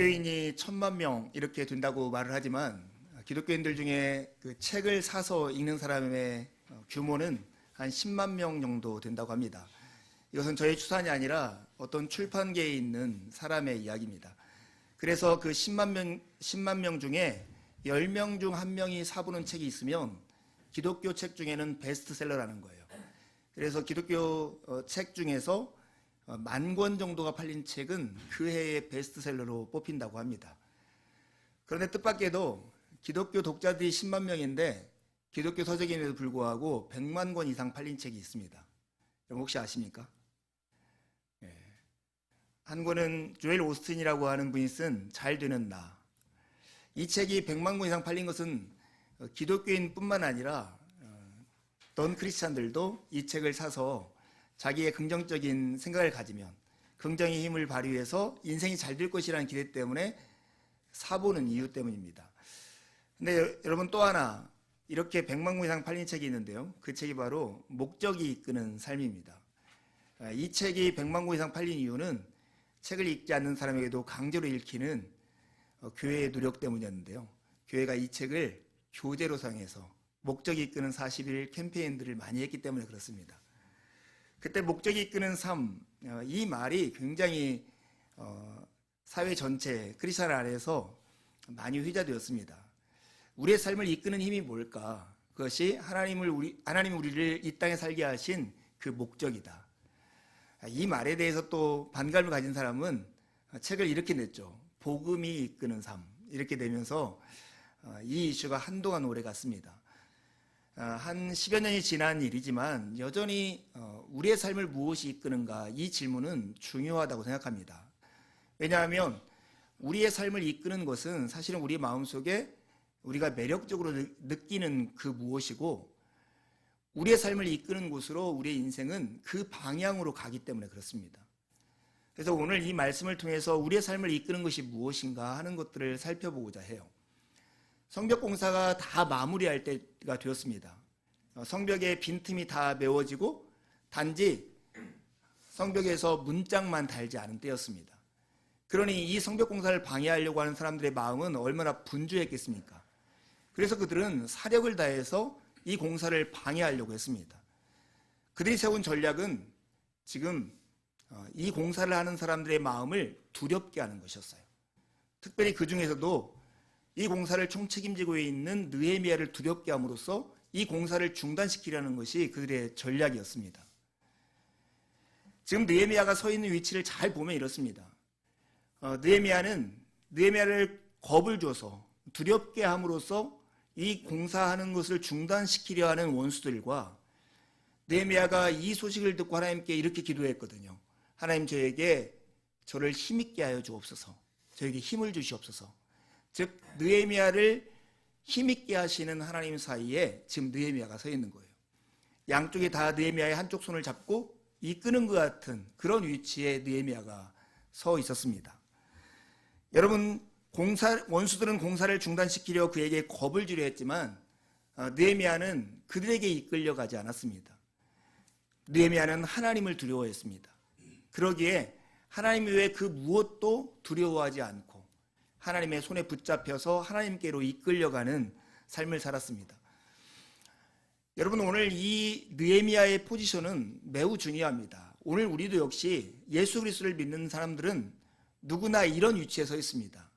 기독교인이 1000만 명 이렇게 된다고 말을 하지만 기독교인들 중에 그 책을 사서 읽는 사람의 규모는 한 10만 명 정도 된다고 합니다. 이것은 저의 추산이 아니라 어떤 출판계에 있는 사람의 이야기입니다. 그래서 그 10만 명 중에 10명 중 1명이 사보는 책이 있으면 기독교 책 중에는 베스트셀러라는 거예요. 그래서 기독교 책 중에서 10,000권 정도가 팔린 책은 그 해의 베스트셀러로 뽑힌다고 합니다. 그런데 뜻밖에도 기독교 독자들이 10만 명인데 기독교 서적임에도 불구하고 100만 권 이상 팔린 책이 있습니다. 여러분 혹시 아십니까? 한 권은 조엘 오스틴이라고 하는 분이 쓴 잘 되는 나. 이 책이 100만 권 이상 팔린 것은 기독교인뿐만 아니라 넌 크리스찬들도 이 책을 사서 자기의 긍정적인 생각을 가지면 긍정의 힘을 발휘해서 인생이 잘 될 것이라는 기대 때문에 사보는 이유 때문입니다. 근데 여러분 또 하나 이렇게 100만 권 이상 팔린 책이 있는데요. 그 책이 바로 목적이 이끄는 삶입니다. 이 책이 100만 권 이상 팔린 이유는 책을 읽지 않는 사람에게도 강제로 읽히는 교회의 노력 때문이었는데요. 교회가 이 책을 교재로 사용해서 목적이 이끄는 40일 캠페인들을 많이 했기 때문에 그렇습니다. 그때 목적이 이끄는 삶, 이 말이 굉장히 사회 전체 크리스천 안에서 많이 회자되었습니다. 우리의 삶을 이끄는 힘이 뭘까? 그것이 하나님이 우리를 이 땅에 살게 하신 그 목적이다. 이 말에 대해서 또 반감을 가진 사람은 책을 이렇게 냈죠. 복음이 이끄는 삶. 이렇게 되면서 이 이슈가 한동안 오래 갔습니다. 한 10여 년이 지난 일이지만 여전히 우리의 삶을 무엇이 이끄는가 이 질문은 중요하다고 생각합니다. 왜냐하면 우리의 삶을 이끄는 것은 사실은 우리 마음속에 우리가 매력적으로 느끼는 그 무엇이고 우리의 삶을 이끄는 곳으로 우리의 인생은 그 방향으로 가기 때문에 그렇습니다. 그래서 오늘 이 말씀을 통해서 우리의 삶을 이끄는 것이 무엇인가 하는 것들을 살펴보고자 해요. 성벽 공사가 다 마무리할 때가 되었습니다. 성벽의 빈틈이 다 메워지고 단지 성벽에서 문짝만 달지 않은 때였습니다. 그러니 이 성벽 공사를 방해하려고 하는 사람들의 마음은 얼마나 분주했겠습니까? 그래서 그들은 사력을 다해서 이 공사를 방해하려고 했습니다. 그들이 세운 전략은 지금 이 공사를 하는 사람들의 마음을 두렵게 하는 것이었어요. 특별히 그 중에서도 이 공사를 총책임지고 있는 느헤미야를 두렵게 함으로써 이 공사를 중단시키려는 것이 그들의 전략이었습니다. 지금 느헤미야가 서 있는 위치를 잘 보면 이렇습니다. 느헤미야를 겁을 줘서 두렵게 함으로써 이 공사하는 것을 중단시키려 하는 원수들과 느헤미야가 이 소식을 듣고 하나님께 이렇게 기도했거든요. 하나님 저를 힘있게 하여 주옵소서. 저에게 힘을 주시옵소서. 즉 느헤미야를 힘있게 하시는 하나님 사이에 지금 느헤미야가 서 있는 거예요. 양쪽에 다 느헤미야의 한쪽 손을 잡고 이끄는 것 같은 그런 위치에 느헤미야가 서 있었습니다. 여러분 원수들은 공사를 중단시키려 그에게 겁을 주려 했지만 느헤미야는 그들에게 이끌려가지 않았습니다. 느헤미야는 하나님을 두려워했습니다. 그러기에 하나님 외에 그 무엇도 두려워하지 않고 하나님의 손에 붙잡혀서 하나님께로 이끌려가는 삶을 살았습니다. 여러분 오늘 이 느헤미야의 포지션은 매우 중요합니다. 오늘 우리도 역시 예수 그리스도를 믿는 사람들은 누구나 이런 위치에 서 있습니다.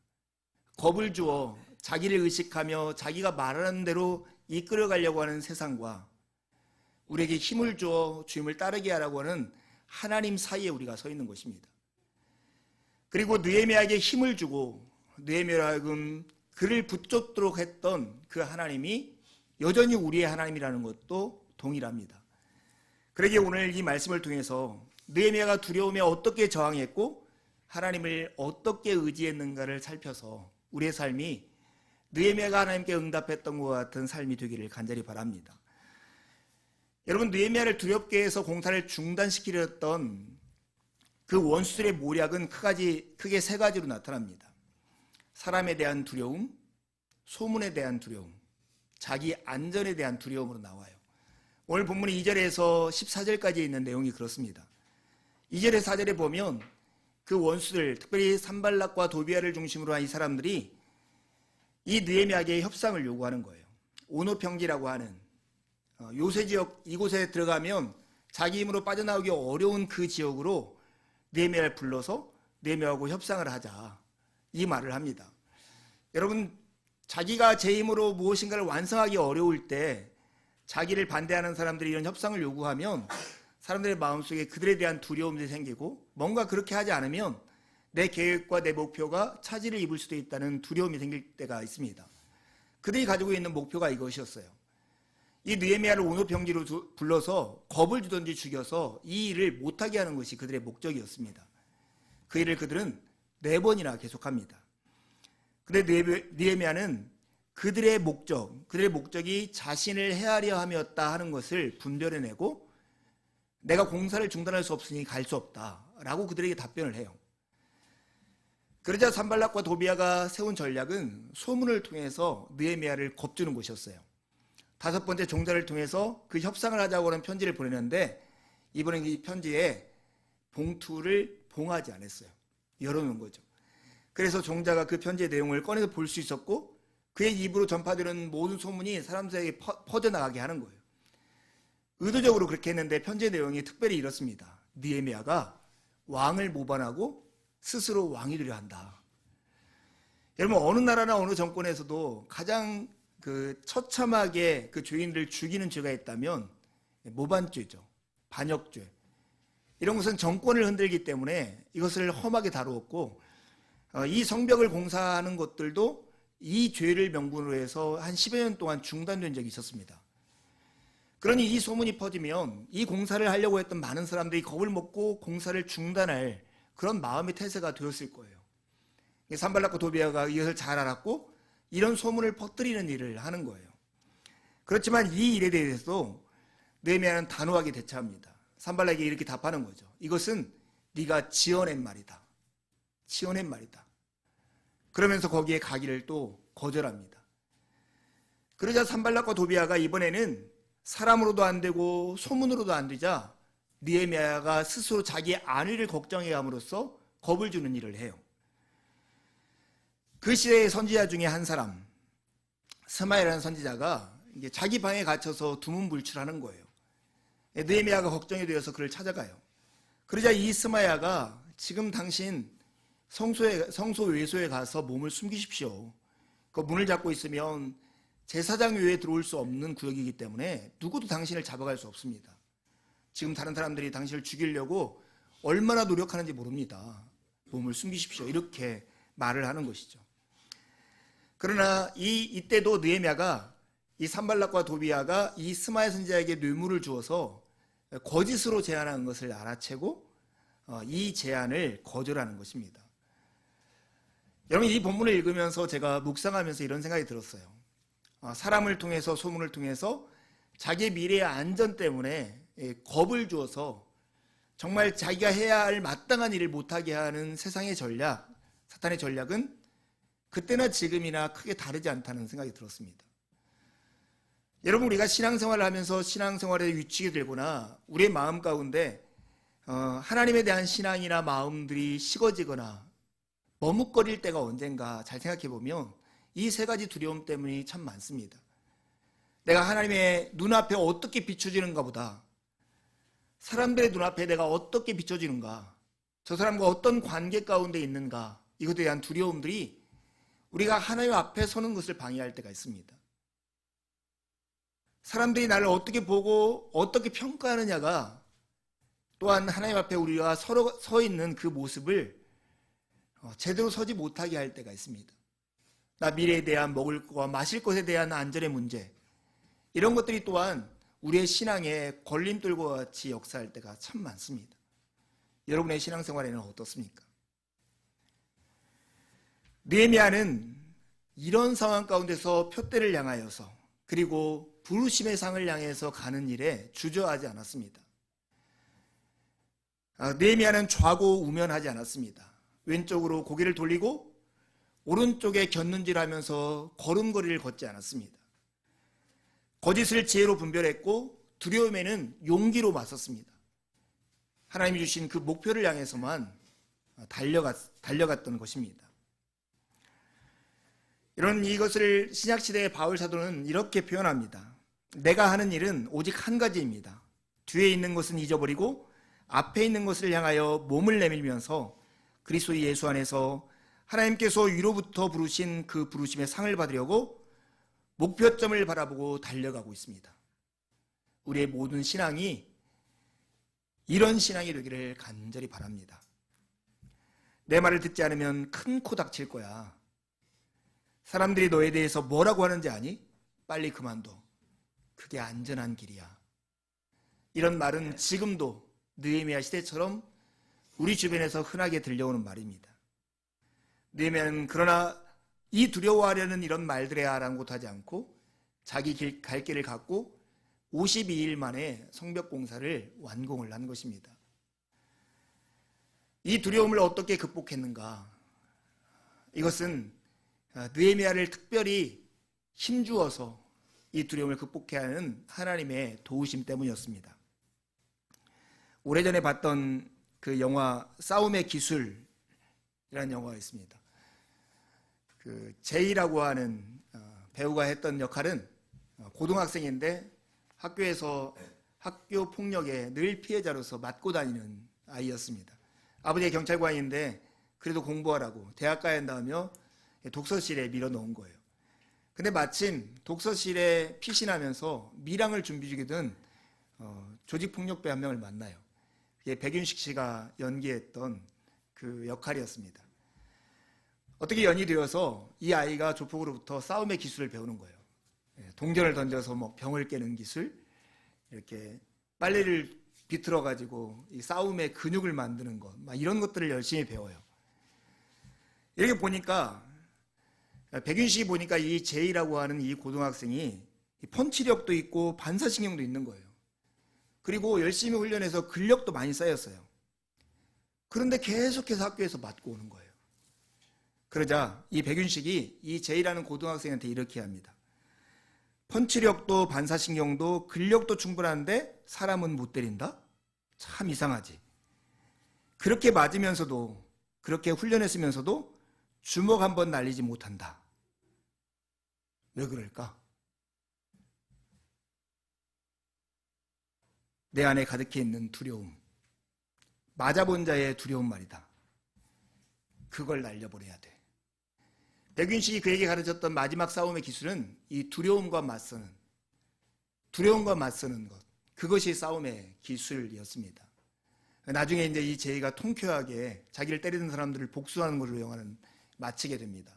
겁을 주어 자기를 의식하며 자기가 말하는 대로 이끌어가려고 하는 세상과 우리에게 힘을 주어 주님을 따르게 하라고 하는 하나님 사이에 우리가 서 있는 것입니다. 그리고 느헤미야에게 힘을 주고 느헤미야로 하여금 그를 붙잡도록 했던 그 하나님이 여전히 우리의 하나님이라는 것도 동일합니다. 그러기에 오늘 이 말씀을 통해서 느헤미야가 두려움에 어떻게 저항했고 하나님을 어떻게 의지했는가를 살펴서 우리의 삶이 느헤미야가 하나님께 응답했던 것 같은 삶이 되기를 간절히 바랍니다. 여러분 느헤미야를 두렵게 해서 공사를 중단시키려 했던 그 원수들의 모략은 크게 세 가지로 나타납니다. 사람에 대한 두려움, 소문에 대한 두려움, 자기 안전에 대한 두려움으로 나와요. 오늘 본문이 2절에서 14절까지 있는 내용이 그렇습니다. 2절에 4절에 보면 그 원수들, 특별히 산발락과 도비아를 중심으로 한 이 사람들이 이 느헤미야에게 협상을 요구하는 거예요. 오노 평지라고 하는 요새 지역, 이곳에 들어가면 자기 힘으로 빠져나오기 어려운 그 지역으로 느헤미야를 불러서 느헤미야하고 협상을 하자, 이 말을 합니다. 여러분, 자기가 제 힘으로 무엇인가를 완성하기 어려울 때 자기를 반대하는 사람들이 이런 협상을 요구하면 사람들의 마음속에 그들에 대한 두려움이 생기고, 뭔가 그렇게 하지 않으면 내 계획과 내 목표가 차질을 입을 수도 있다는 두려움이 생길 때가 있습니다. 그들이 가지고 있는 목표가 이것이었어요. 이 느헤미야를 오노 평지로 불러서 겁을 주든지 죽여서 이 일을 못하게 하는 것이 그들의 목적이었습니다. 그 일을 그들은 4번이나 계속합니다. 근데 느헤미야는 그들의 목적이 자신을 해하려 함이었다 하는 것을 분별해내고, 내가 공사를 중단할 수 없으니 갈 수 없다라고 그들에게 답변을 해요. 그러자 산발락과 도비아가 세운 전략은 소문을 통해서 느헤미야를 겁주는 것이었어요. 5번째 종자를 통해서 그 협상을 하자고 하는 편지를 보내는데, 이번엔 이 편지에 봉투를 봉하지 않았어요. 열어놓은 거죠. 그래서 종자가 그 편지의 내용을 꺼내서 볼 수 있었고, 그의 입으로 전파되는 모든 소문이 사람들에게 퍼져나가게 하는 거예요. 의도적으로 그렇게 했는데 편지의 내용이 특별히 이렇습니다. 느헤미야가 왕을 모반하고 스스로 왕이 되려 한다. 여러분, 어느 나라나 어느 정권에서도 가장 처참하게 그 죄인들을 죽이는 죄가 있다면 모반죄죠. 반역죄. 이런 것은 정권을 흔들기 때문에 이것을 험하게 다루었고, 이 성벽을 공사하는 것들도 이 죄를 명분으로 해서 한 10여 년 동안 중단된 적이 있었습니다. 그러니 이 소문이 퍼지면 이 공사를 하려고 했던 많은 사람들이 겁을 먹고 공사를 중단할 그런 마음의 태세가 되었을 거예요. 산발락과 도비아가 이것을 잘 알았고 이런 소문을 퍼뜨리는 일을 하는 거예요. 그렇지만 이 일에 대해서도 느헤미야는 단호하게 대처합니다. 산발락에게 이렇게 답하는 거죠. 이것은 네가 지어낸 말이다. 지어낸 말이다. 그러면서 거기에 가기를 또 거절합니다. 그러자 산발락과 도비아가 이번에는 사람으로도 안 되고 소문으로도 안 되자 느헤미야가 스스로 자기의 안위를 걱정해 함으로써 겁을 주는 일을 해요. 그 시대의 선지자 중에 한 사람, 스마야라는 선지자가 이제 자기 방에 갇혀서 두문불출하는 거예요. 느헤미야가 걱정이 되어서 그를 찾아가요. 그러자 이 스마야가 지금 당신 성소 외소에 가서 몸을 숨기십시오. 그 문을 잡고 있으면 제사장 외에 들어올 수 없는 구역이기 때문에 누구도 당신을 잡아갈 수 없습니다. 지금 다른 사람들이 당신을 죽이려고 얼마나 노력하는지 모릅니다. 몸을 숨기십시오. 이렇게 말을 하는 것이죠. 그러나 이때도 느헤미야가 이 산발락과 도비아가 이 스마야 선지자에게 뇌물을 주어서 거짓으로 제안한 것을 알아채고 이 제안을 거절하는 것입니다. 여러분, 이 본문을 읽으면서 제가 묵상하면서 이런 생각이 들었어요. 사람을 통해서, 소문을 통해서 자기의 미래의 안전 때문에 겁을 주어서 정말 자기가 해야 할 마땅한 일을 못하게 하는 세상의 전략, 사탄의 전략은 그때나 지금이나 크게 다르지 않다는 생각이 들었습니다. 여러분, 우리가 신앙생활을 하면서 신앙생활에 위축이 되거나 우리의 마음 가운데 하나님에 대한 신앙이나 마음들이 식어지거나 머뭇거릴 때가 언젠가 잘 생각해 보면 이 3가지 두려움 때문이 참 많습니다. 내가 하나님의 눈앞에 어떻게 비춰지는가 보다, 사람들의 눈앞에 내가 어떻게 비춰지는가, 저 사람과 어떤 관계 가운데 있는가, 이것에 대한 두려움들이 우리가 하나님 앞에 서는 것을 방해할 때가 있습니다. 사람들이 나를 어떻게 보고 어떻게 평가하느냐가 또한 하나님 앞에 우리가 서 있는 그 모습을 제대로 서지 못하게 할 때가 있습니다. 나 미래에 대한 먹을 것과 마실 것에 대한 안전의 문제, 이런 것들이 또한 우리의 신앙에 걸림돌과 같이 역사할 때가 참 많습니다. 여러분의 신앙생활에는 어떻습니까? 느헤미야는 이런 상황 가운데서 표대를 향하여서, 그리고 부르심의 상을 향해서 가는 일에 주저하지 않았습니다. 느헤미야는 좌고우면하지 않았습니다. 왼쪽으로 고개를 돌리고 오른쪽에 곁눈질하면서 걸음걸이를 걷지 않았습니다. 거짓을 지혜로 분별했고 두려움에는 용기로 맞섰습니다. 하나님이 주신 그 목표를 향해서만 달려갔던 것입니다. 이것을 신약시대의 바울 사도는 이렇게 표현합니다. 내가 하는 일은 오직 한 가지입니다. 뒤에 있는 것은 잊어버리고 앞에 있는 것을 향하여 몸을 내밀면서 그리스도 예수 안에서 하나님께서 위로부터 부르신 그 부르심의 상을 받으려고 목표점을 바라보고 달려가고 있습니다. 우리의 모든 신앙이 이런 신앙이 되기를 간절히 바랍니다. 내 말을 듣지 않으면 큰 코 닥칠 거야. 사람들이 너에 대해서 뭐라고 하는지 아니? 빨리 그만둬. 그게 안전한 길이야. 이런 말은 지금도 느헤미야 시대처럼 우리 주변에서 흔하게 들려오는 말입니다. 느헤미야는 그러나 이 두려워하려는 이런 말들에 아랑곳하지 않고 자기 갈 길을 갖고 52일 만에 성벽 공사를 완공을 한 것입니다. 이 두려움을 어떻게 극복했는가? 이것은 느헤미야를 특별히 힘주어서 이 두려움을 극복해야 하는 하나님의 도우심 때문이었습니다. 오래전에 봤던 그 영화 싸움의 기술이라는 영화가 있습니다. 그 제이라고 하는 배우가 했던 역할은 고등학생인데 학교에서 학교 폭력에 늘 피해자로서 맞고 다니는 아이였습니다. 아버지가 경찰관인데 그래도 공부하라고 대학 가야 한다며 독서실에 밀어넣은 거예요. 근데 마침 독서실에 피신하면서 밀항을 준비 중이던 조직폭력배 한 명을 만나요. 이게 백윤식 씨가 연기했던 그 역할이었습니다. 어떻게 연이 되어서 이 아이가 조폭으로부터 싸움의 기술을 배우는 거예요. 동전을 던져서 뭐 병을 깨는 기술, 이렇게 빨래를 비틀어 가지고 이 싸움의 근육을 만드는 것, 막 이런 것들을 열심히 배워요. 이렇게 보니까 백윤식이 보니까 이 제이라고 하는 이 고등학생이 펀치력도 있고 반사신경도 있는 거예요. 그리고 열심히 훈련해서 근력도 많이 쌓였어요. 그런데 계속해서 학교에서 맞고 오는 거예요. 그러자 이 백윤식이 이 제이라는 고등학생한테 이렇게 합니다. 펀치력도 반사신경도 근력도 충분한데 사람은 못 때린다? 참 이상하지. 그렇게 맞으면서도 그렇게 훈련했으면서도 주먹 한 번 날리지 못한다. 왜 그럴까? 내 안에 가득해 있는 두려움, 맞아본 자의 두려움 말이다. 그걸 날려버려야 돼. 백윤식이 그에게 가르쳤던 마지막 싸움의 기술은 이 두려움과 맞서는 것, 그것이 싸움의 기술이었습니다. 나중에 이제 이 제이가 통쾌하게 자기를 때리는 사람들을 복수하는 걸로 영화는 마치게 됩니다.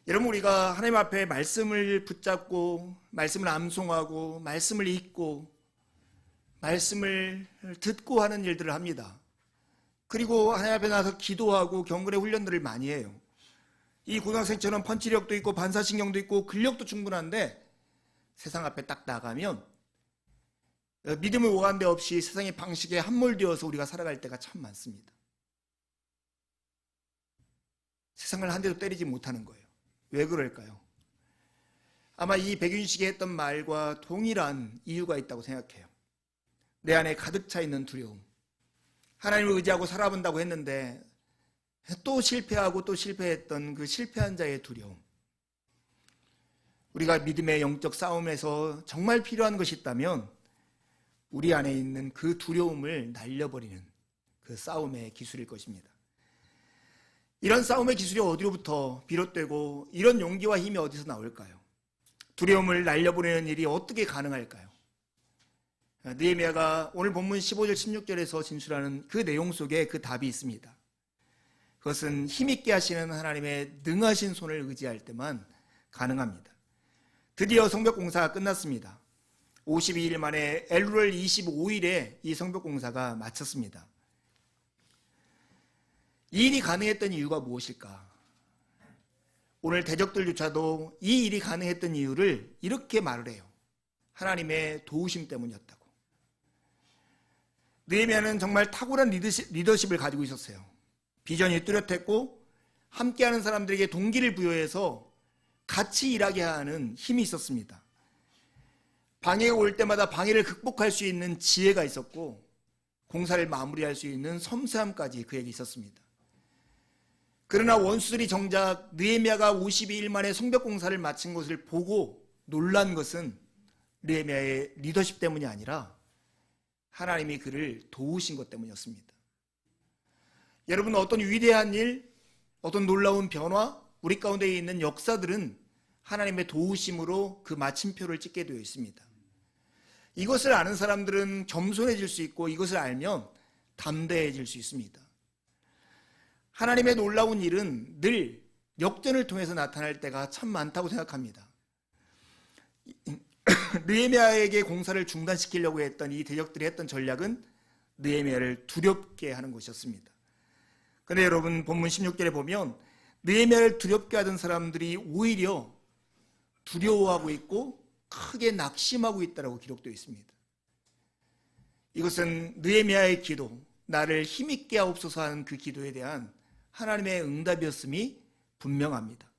여러분, 우리가 하나님 앞에 말씀을 붙잡고 말씀을 암송하고 말씀을 읽고 말씀을 듣고 하는 일들을 합니다. 그리고 하나님 앞에 나서 기도하고 경건의 훈련들을 많이 해요. 이 고등학생처럼 펀치력도 있고 반사신경도 있고 근력도 충분한데 세상 앞에 딱 나가면 믿음을 오가는 데 없이 세상의 방식에 함몰되어서 우리가 살아갈 때가 참 많습니다. 세상을 한 대도 때리지 못하는 거예요. 왜 그럴까요? 아마 이 백윤식이 했던 말과 동일한 이유가 있다고 생각해요. 내 안에 가득 차 있는 두려움. 하나님을 의지하고 살아본다고 했는데 또 실패하고 또 실패했던 그 실패한 자의 두려움. 우리가 믿음의 영적 싸움에서 정말 필요한 것이 있다면 우리 안에 있는 그 두려움을 날려버리는 그 싸움의 기술일 것입니다. 이런 싸움의 기술이 어디로부터 비롯되고 이런 용기와 힘이 어디서 나올까요? 두려움을 날려버리는 일이 어떻게 가능할까요? 느헤미야가 오늘 본문 15절 16절에서 진술하는 그 내용 속에 그 답이 있습니다. 그것은 힘있게 하시는 하나님의 능하신 손을 의지할 때만 가능합니다. 드디어 성벽 공사가 끝났습니다. 52일 만에 엘루엘 25일에 이 성벽 공사가 마쳤습니다. 이 일이 가능했던 이유가 무엇일까? 오늘 대적들조차도 이 일이 가능했던 이유를 이렇게 말을 해요. 하나님의 도우심 때문이었다고. 느헤미야는 정말 탁월한 리더십을 가지고 있었어요. 비전이 뚜렷했고 함께하는 사람들에게 동기를 부여해서 같이 일하게 하는 힘이 있었습니다. 방해가 올 때마다 방해를 극복할 수 있는 지혜가 있었고 공사를 마무리할 수 있는 섬세함까지 그에게 있었습니다. 그러나 원수들이 정작 느헤미야가 52일 만에 성벽 공사를 마친 것을 보고 놀란 것은 느헤미야의 리더십 때문이 아니라 하나님이 그를 도우신 것 때문이었습니다. 여러분, 어떤 위대한 일, 어떤 놀라운 변화, 우리 가운데 있는 역사들은 하나님의 도우심으로 그 마침표를 찍게 되어 있습니다. 이것을 아는 사람들은 겸손해질 수 있고 이것을 알면 담대해질 수 있습니다. 하나님의 놀라운 일은 늘 역전을 통해서 나타날 때가 참 많다고 생각합니다. 느헤미야에게 공사를 중단시키려고 했던 이 대적들이 했던 전략은 느헤미야를 두렵게 하는 것이었습니다. 그런데 여러분, 본문 16절에 보면 느헤미야를 두렵게 하던 사람들이 오히려 두려워하고 있고 크게 낙심하고 있다고 기록되어 있습니다. 이것은 느헤미야의 기도, 나를 힘있게 하옵소서 하는 그 기도에 대한 하나님의 응답이었음이 분명합니다.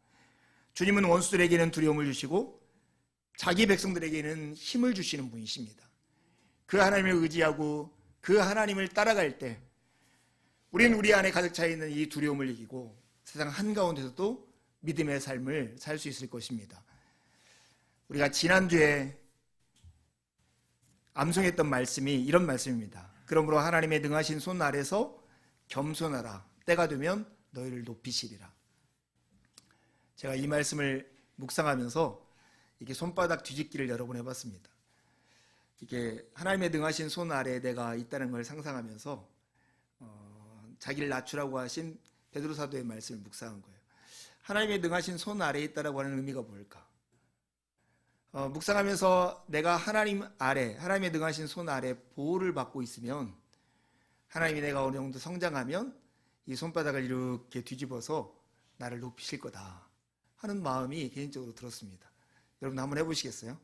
주님은 원수들에게는 두려움을 주시고 자기 백성들에게는 힘을 주시는 분이십니다. 그 하나님을 의지하고 그 하나님을 따라갈 때 우리는 우리 안에 가득 차 있는 이 두려움을 이기고 세상 한가운데서도 믿음의 삶을 살 수 있을 것입니다. 우리가 지난주에 암송했던 말씀이 이런 말씀입니다. 그러므로 하나님의 능하신 손 아래서 겸손하라. 때가 되면 너희를 높이시리라. 제가 이 말씀을 묵상하면서 이게 손바닥 뒤집기를 여러 번 해봤습니다. 이게 하나님의 능하신 손 아래에 내가 있다는 걸 상상하면서 자기를 낮추라고 하신 베드로 사도의 말씀을 묵상한 거예요. 하나님의 능하신 손 아래에 있다라고 하는 의미가 뭘까? 묵상하면서 내가 하나님 아래, 하나님의 능하신 손 아래 보호를 받고 있으면 하나님이 내가 어느 정도 성장하면 이 손바닥을 이렇게 뒤집어서 나를 높이실 거다 하는 마음이 개인적으로 들었습니다. 여러분 한번 해보시겠어요?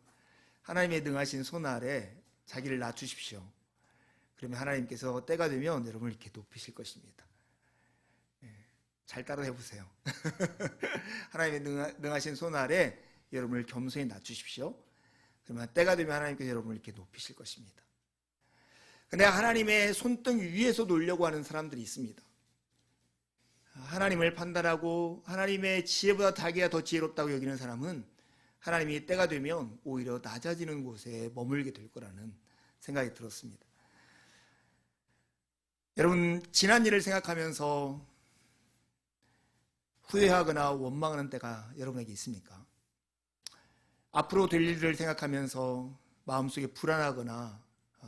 하나님의 능하신 손 아래 자기를 낮추십시오. 그러면 하나님께서 때가 되면 여러분을 이렇게 높이실 것입니다. 잘 따라 해보세요. 하나님의 능하신 손 아래 여러분을 겸손히 낮추십시오. 그러면 때가 되면 하나님께서 여러분을 이렇게 높이실 것입니다. 근데 하나님의 손등 위에서 놀려고 하는 사람들이 있습니다. 하나님을 판단하고 하나님의 지혜보다 자기가 더 지혜롭다고 여기는 사람은 하나님이 때가 되면 오히려 낮아지는 곳에 머물게 될 거라는 생각이 들었습니다. 여러분, 지난 일을 생각하면서 후회하거나 원망하는 때가 여러분에게 있습니까? 앞으로 될 일을 생각하면서 마음속에 불안하거나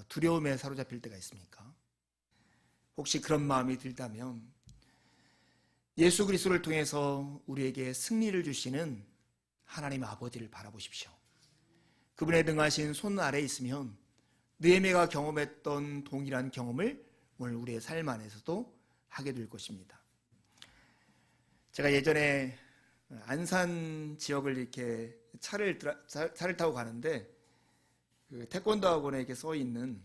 두려움에 사로잡힐 때가 있습니까? 혹시 그런 마음이 들다면 예수 그리스도를 통해서 우리에게 승리를 주시는 하나님 아버지를 바라보십시오. 그분의 능하신 손 아래에 있으면 느헤미야가 경험했던 동일한 경험을 오늘 우리의 삶 안에서도 하게 될 것입니다. 제가 예전에 안산 지역을 이렇게 차를 타고 가는데 그 태권도 학원에 이렇게 써 있는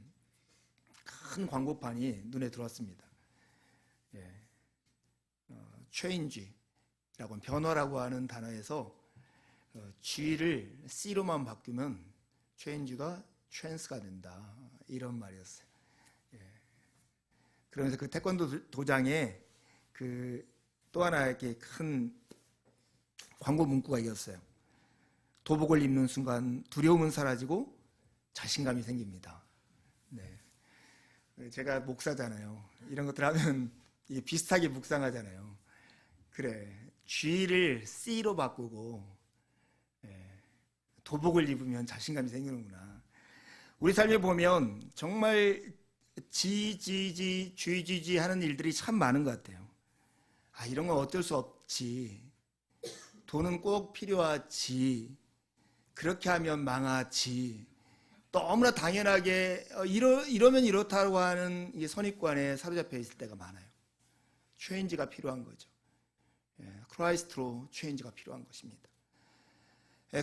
큰 광고판이 눈에 들어왔습니다. change라고 변화라고 하는 단어에서 G를 C로만 바꾸면 change가 chance가 된다 이런 말이었어요. 그러면서 그 태권도 도장에 그 또 하나 이렇게 큰 광고 문구가 이었어요. 도복을 입는 순간 두려움은 사라지고 자신감이 생깁니다. 네. 제가 목사잖아요. 이런 것들 하면 비슷하게 묵상하잖아요. 그래, G를 C로 바꾸고 도복을 입으면 자신감이 생기는구나. 우리 삶에 보면 정말 GGG 하는 일들이 참 많은 것 같아요. 이런 건 어쩔 수 없지. 돈은 꼭 필요하지. 그렇게 하면 망하지. 너무나 당연하게 이러면 이렇다고 하는 이 선입관에 사로잡혀 있을 때가 많아요. 체인지가 필요한 거죠. 크라이스트로 체인지가 필요한 것입니다.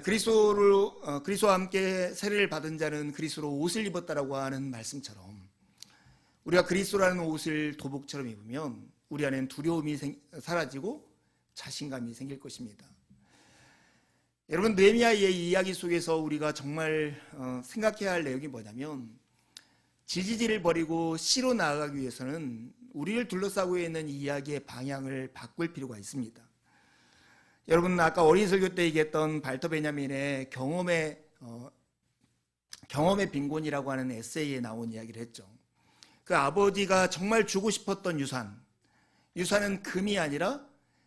그리스도와 함께 세례를 받은 자는 그리스도로 옷을 입었다라고 하는 말씀처럼 우리가 그리스도라는 옷을 도복처럼 입으면 우리 안에는 두려움이 사라지고 자신감이 생길 것입니다. 여러분, 느헤미야의 이야기 속에서 우리가 정말 생각해야 할 내용이 뭐냐면 지지지를 버리고 씨로 나아가기 위해서는 우리를 둘러싸고 있는 이야기의 방향을 바꿀 필요가 있습니다. 여러분, 아까 어린 설교 때 얘기했던 발터 베냐민의 경험의 빈곤이라고 하는 에세이에 나온 이야기를 했죠. 그 아버지가 정말 주고 싶었던 유산은 금이 아니라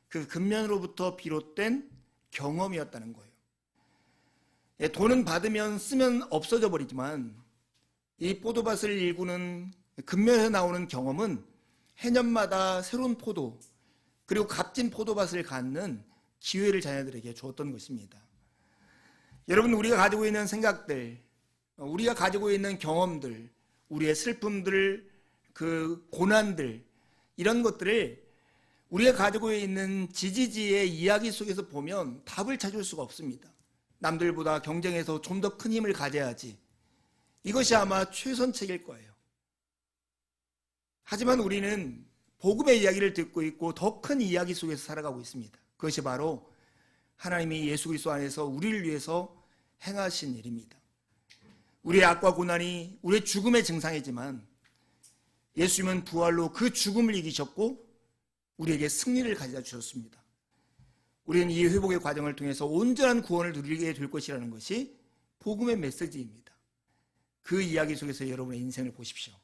그 금면으로부터 비롯된 경험이었다는 거예요. 돈은 받으면 쓰면 없어져 버리지만 이 포도밭을 일구는 금면에서 나오는 경험은 해년마다 새로운 포도 그리고 값진 포도밭을 갖는 기회를 자녀들에게 주었던 것입니다. 여러분, 우리가 가지고 있는 생각들, 우리가 가지고 있는 경험들, 우리의 슬픔들, 그 고난들, 이런 것들을 우리가 가지고 있는 지지지의 이야기 속에서 보면 답을 찾을 수가 없습니다. 남들보다 경쟁해서 좀 더 큰 힘을 가져야지. 이것이 아마 최선책일 거예요. 하지만 우리는 복음의 이야기를 듣고 있고 더 큰 이야기 속에서 살아가고 있습니다. 그것이 바로 하나님이 예수 그리스도 안에서 우리를 위해서 행하신 일입니다. 우리의 악과 고난이 우리의 죽음의 증상이지만 예수님은 부활로 그 죽음을 이기셨고 우리에게 승리를 가져다 주셨습니다. 우리는 이 회복의 과정을 통해서 온전한 구원을 누리게 될 것이라는 것이 복음의 메시지입니다. 그 이야기 속에서 여러분의 인생을 보십시오.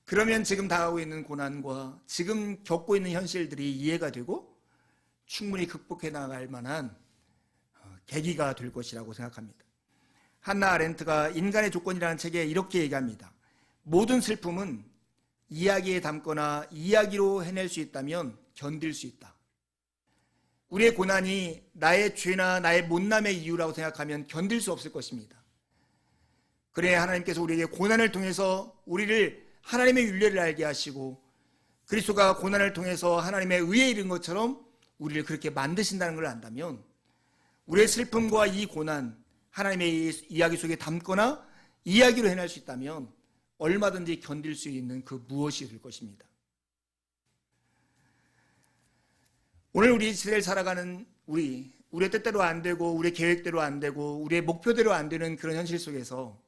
그러면 지금 당하고 있는 고난과 지금 겪고 있는 현실들이 이해가 되고 충분히 극복해 나갈 만한 계기가 될 것이라고 생각합니다. 한나 아렌트가 인간의 조건이라는 책에 이렇게 얘기합니다. 모든 슬픔은 이야기에 담거나 이야기로 해낼 수 있다면 견딜 수 있다. 우리의 고난이 나의 죄나 나의 못남의 이유라고 생각하면 견딜 수 없을 것입니다. 그래 하나님께서 우리에게 고난을 통해서 우리를 하나님의 윤례를 알게 하시고 그리스도가 고난을 통해서 하나님의 의에 이른 것처럼 우리를 그렇게 만드신다는 걸 안다면 우리의 슬픔과 이 고난, 하나님의 이야기 속에 담거나 이야기로 해낼 수 있다면 얼마든지 견딜 수 있는 그 무엇이 될 것입니다. 오늘 우리 시대를 살아가는 우리의 뜻대로 안 되고 우리의 계획대로 안 되고 우리의 목표대로 안 되는 그런 현실 속에서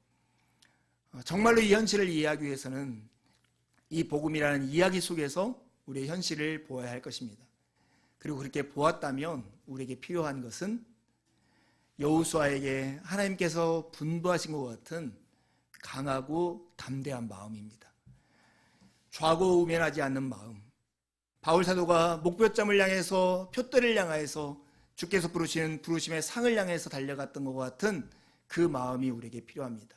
정말로 이 현실을 이해하기 위해서는 이 복음이라는 이야기 속에서 우리의 현실을 보아야 할 것입니다. 그리고 그렇게 보았다면 우리에게 필요한 것은 여호수아에게 하나님께서 분부하신 것 같은 강하고 담대한 마음입니다. 좌고우면하지 않는 마음. 바울 사도가 목표점을 향해서 표대를 향해서 주께서 부르시는 부르심의 상을 향해서 달려갔던 것 같은 그 마음이 우리에게 필요합니다.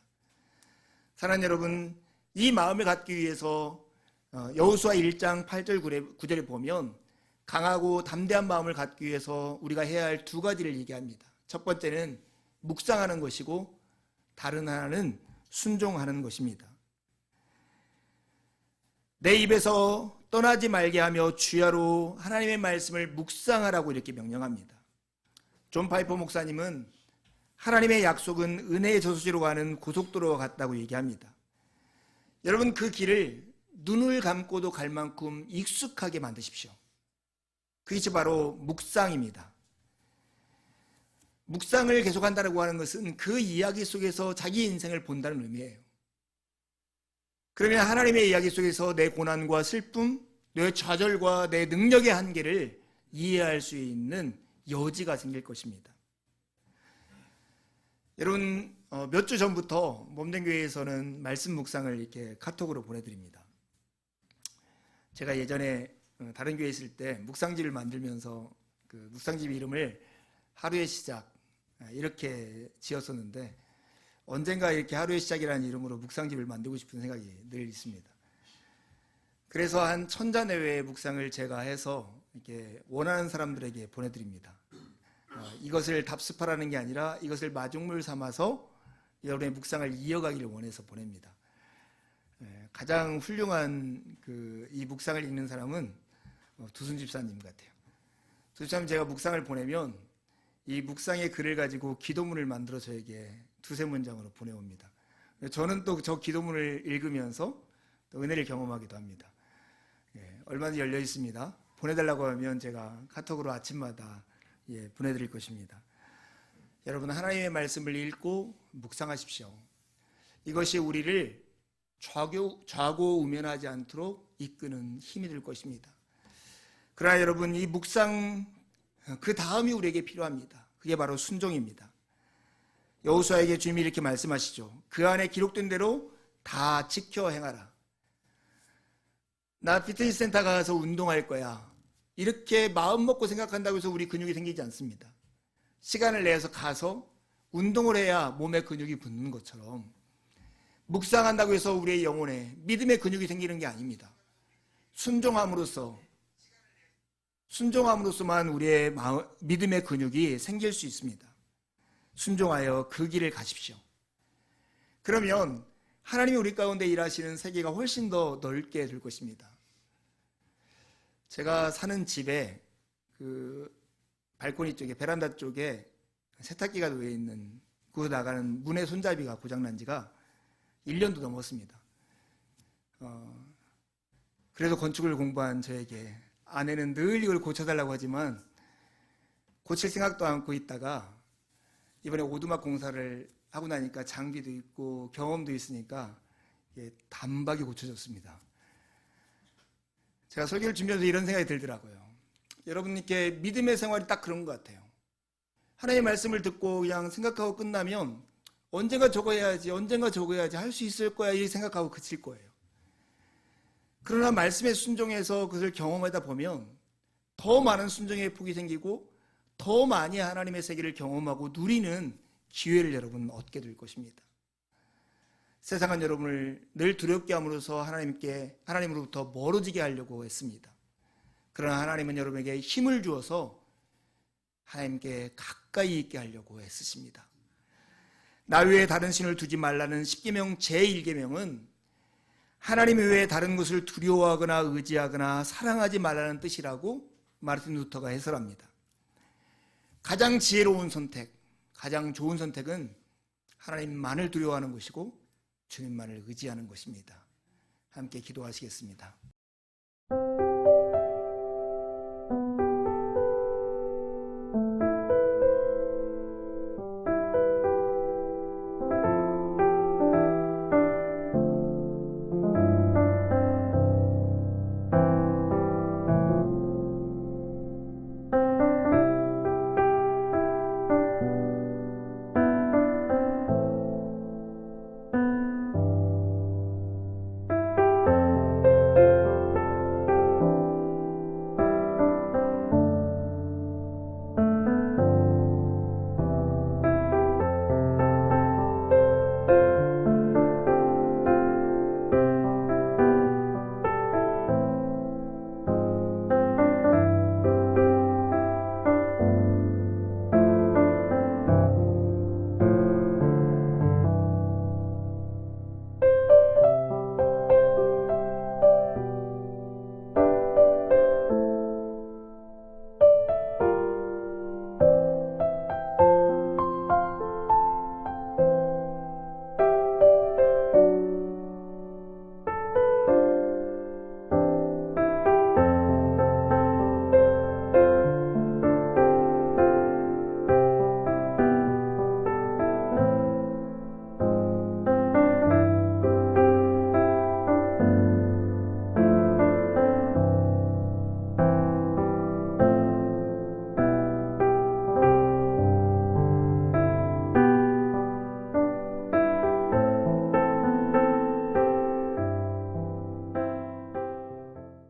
사랑하는 여러분, 이 마음을 갖기 위해서 여호수아 1장 8절 9절에 보면 강하고 담대한 마음을 갖기 위해서 우리가 해야 할 두 가지를 얘기합니다. 첫 번째는 묵상하는 것이고 다른 하나는 순종하는 것입니다. 내 입에서 떠나지 말게 하며 주야로 하나님의 말씀을 묵상하라고 이렇게 명령합니다. 존 파이퍼 목사님은 하나님의 약속은 은혜의 저수지로 가는 고속도로와 같다고 얘기합니다. 여러분, 그 길을 눈을 감고도 갈 만큼 익숙하게 만드십시오. 그것이 바로 묵상입니다. 묵상을 계속한다고 하는 것은 그 이야기 속에서 자기 인생을 본다는 의미예요. 그러면 하나님의 이야기 속에서 내 고난과 슬픔, 내 좌절과 내 능력의 한계를 이해할 수 있는 여지가 생길 것입니다. 여러분, 몇 주 전부터 몸된교회에서는 말씀 묵상을 이렇게 카톡으로 보내드립니다. 제가 예전에 다른 교회에 있을 때 묵상집을 만들면서 그 묵상집 이름을 하루의 시작 이렇게 지었었는데 언젠가 이렇게 하루의 시작이라는 이름으로 묵상집을 만들고 싶은 생각이 늘 있습니다. 그래서 한 1000자 내외의 묵상을 제가 해서 이렇게 원하는 사람들에게 보내드립니다. 이것을 답습하라는 게 아니라 이것을 마중물 삼아서 여러분의 묵상을 이어가기를 원해서 보냅니다. 가장 훌륭한 이 묵상을 읽는 사람은 두순 집사님 같아요. 두순 집사님 제가 묵상을 보내면 이 묵상의 글을 가지고 기도문을 만들어 저에게 두세 문장으로 보내옵니다. 저는 또 저 기도문을 읽으면서 또 은혜를 경험하기도 합니다. 얼마든지 열려 있습니다. 보내달라고 하면 제가 카톡으로 아침마다 보내드릴 것입니다. 여러분, 하나님의 말씀을 읽고 묵상하십시오. 이것이 우리를 좌고우면하지 않도록 이끄는 힘이 될 것입니다. 그러나 여러분, 이 묵상 그 다음이 우리에게 필요합니다. 그게 바로 순종입니다. 여호수아에게 주님이 이렇게 말씀하시죠. 그 안에 기록된 대로 다 지켜 행하라. 나 피트니스 센터 가서 운동할 거야, 이렇게 마음 먹고 생각한다고 해서 우리 근육이 생기지 않습니다. 시간을 내서 가서 운동을 해야 몸에 근육이 붙는 것처럼 묵상한다고 해서 우리의 영혼에 믿음의 근육이 생기는 게 아닙니다. 순종함으로써만 우리의 믿음의 근육이 생길 수 있습니다. 순종하여 그 길을 가십시오. 그러면 하나님이 우리 가운데 일하시는 세계가 훨씬 더 넓게 될 것입니다. 제가 사는 집에 그 발코니 쪽에, 베란다 쪽에 세탁기가 놓여 있는, 그 나가는 문의 손잡이가 고장난 지가 1년도 넘었습니다. 그래도 건축을 공부한 저에게 아내는 늘 이걸 고쳐달라고 하지만 고칠 생각도 않고 있다가 이번에 오두막 공사를 하고 나니까 장비도 있고 경험도 있으니까 단박에 고쳐졌습니다. 제가 설교를 준비하면서 이런 생각이 들더라고요. 여러분께 믿음의 생활이 딱 그런 것 같아요. 하나님의 말씀을 듣고 그냥 생각하고 끝나면 언젠가 저거 해야지 할 수 있을 거야, 이 생각하고 그칠 거예요. 그러나 말씀에 순종해서 그것을 경험하다 보면 더 많은 순종의 폭이 생기고 더 많이 하나님의 세계를 경험하고 누리는 기회를 여러분 얻게 될 것입니다. 세상은 여러분을 늘 두렵게 함으로써 하나님으로부터 멀어지게 하려고 했습니다. 그러나 하나님은 여러분에게 힘을 주어서 하나님께 가까이 있게 하려고 애쓰십니다. 나 외에 다른 신을 두지 말라는 십계명 제1계명은 하나님 외에 다른 것을 두려워하거나 의지하거나 사랑하지 말라는 뜻이라고 마르틴 루터가 해설합니다. 가장 지혜로운 선택, 가장 좋은 선택은 하나님만을 두려워하는 것이고 주님만을 의지하는 것입니다. 함께 기도하시겠습니다.